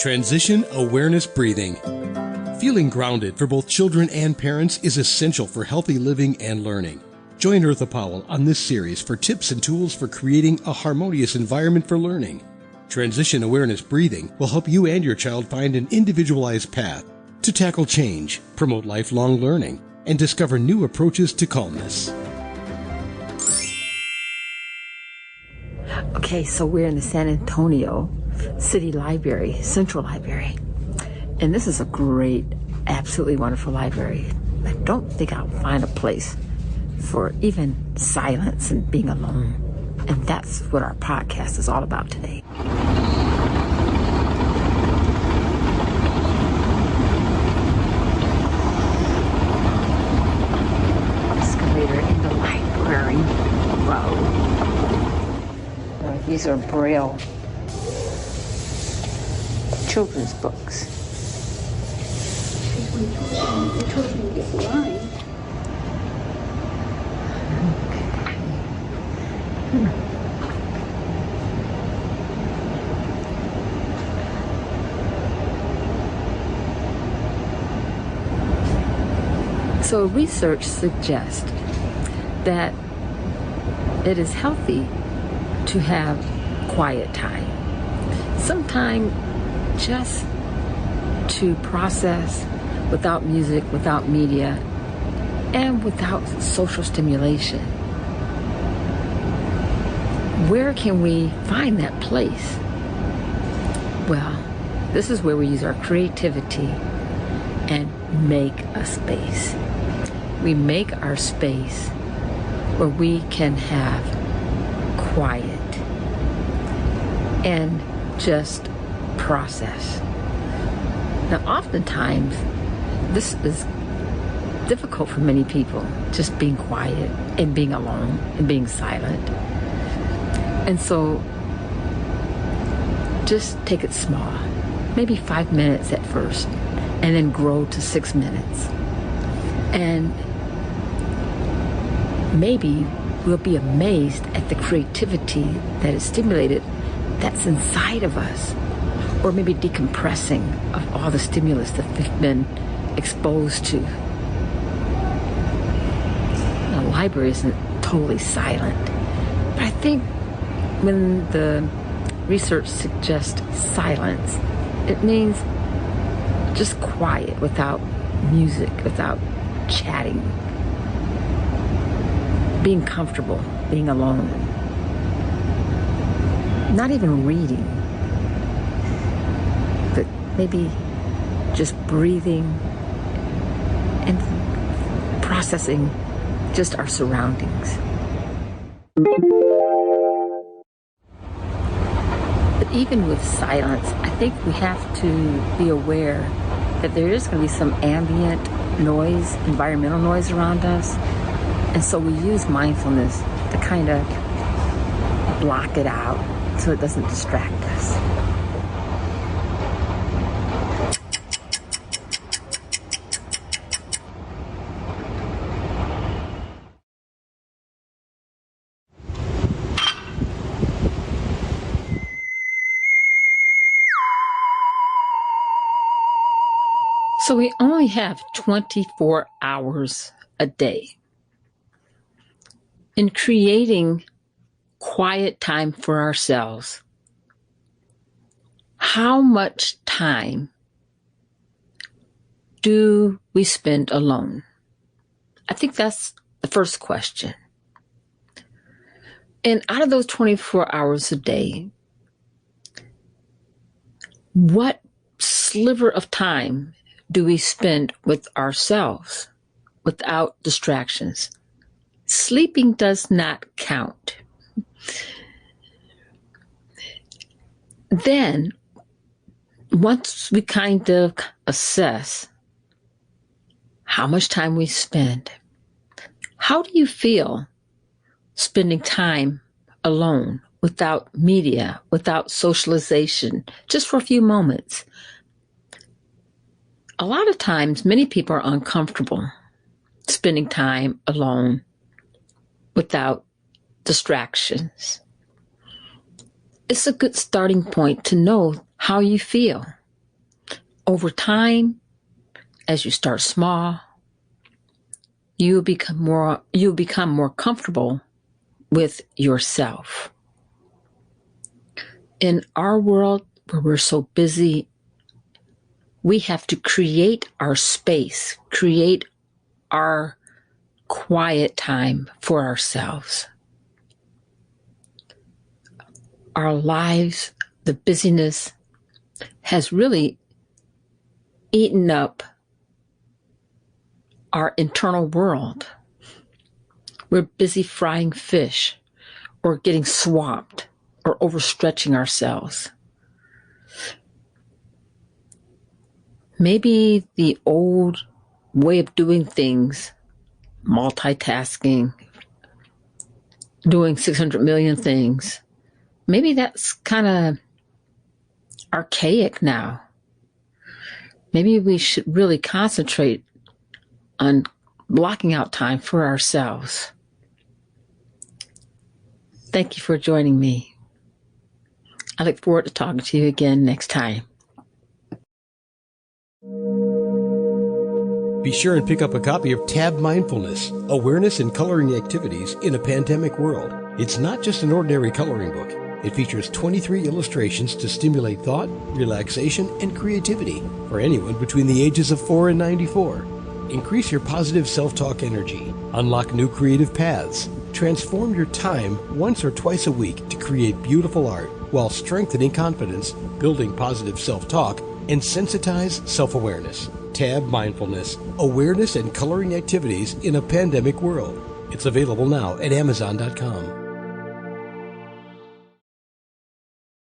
Transition Awareness Breathing. Feeling grounded for both children and parents is essential for healthy living and learning. Join Eartha Powell on this series for tips and tools for creating a harmonious environment for learning. Transition Awareness Breathing will help you and your child find an individualized path to tackle change, promote lifelong learning, and discover new approaches to calmness. Okay, so we're in the San Antonio City Library, Central Library. And this is a great, absolutely wonderful library. I don't think I'll find a place for even silence and being alone. And that's what our podcast is all about today. Escalator in the library. Wow. These are Braille children's books. The children get blind. So research suggests that it is healthy to have quiet time. Sometime just to process without music, without media, and without social stimulation. Where can we find that place? Well, this is where we use our creativity and make a space. We make our space where we can have quiet and just process. Now, oftentimes, this is difficult for many people, just being quiet and being alone and being silent. And so, just take it small, maybe 5 minutes at first, and then grow to 6 minutes. And maybe we'll be amazed at the creativity that is stimulated that's inside of us, or maybe decompressing of all the stimulus that we've been exposed to. The library isn't totally silent, but I think when the research suggests silence, it means just quiet, without music, without chatting, being comfortable, being alone, not even reading, but maybe just breathing and processing just our surroundings. But even with silence, I think we have to be aware that there is going to be some ambient noise, environmental noise around us. And so we use mindfulness to kind of block it out so it doesn't distract us. So we only have 24 hours a day. In creating quiet time for ourselves, how much time do we spend alone? I think that's the first question. And out of those 24 hours a day, what sliver of time do we spend with ourselves without distractions? Sleeping does not count. Then, once we kind of assess how much time we spend, how do you feel spending time alone, without media, without socialization, just for a few moments? A lot of times, many people are uncomfortable spending time alone without distractions. It's a good starting point to know how you feel. Over time, as you start small, you'll become more comfortable with yourself. In our world where we're so busy, we have to create our space, create our quiet time for ourselves. Our lives, the busyness, has really eaten up our internal world. We're busy frying fish or getting swamped or overstretching ourselves. Maybe the old way of doing things, multitasking, doing 600 million things, maybe that's kind of archaic now. Maybe we should really concentrate on blocking out time for ourselves. Thank you for joining me. I look forward to talking to you again next time. Be sure and pick up a copy of Tab Mindfulness, Awareness and Coloring Activities in a Pandemic World. It's not just an ordinary coloring book. It features 23 illustrations to stimulate thought, relaxation, and creativity for anyone between the ages of 4 and 94. Increase your positive self-talk energy. Unlock new creative paths. Transform your time once or twice a week to create beautiful art while strengthening confidence, building positive self-talk, and sensitize self-awareness. Tab Mindfulness, Awareness and Coloring Activities in a Pandemic World. It's available now at Amazon.com.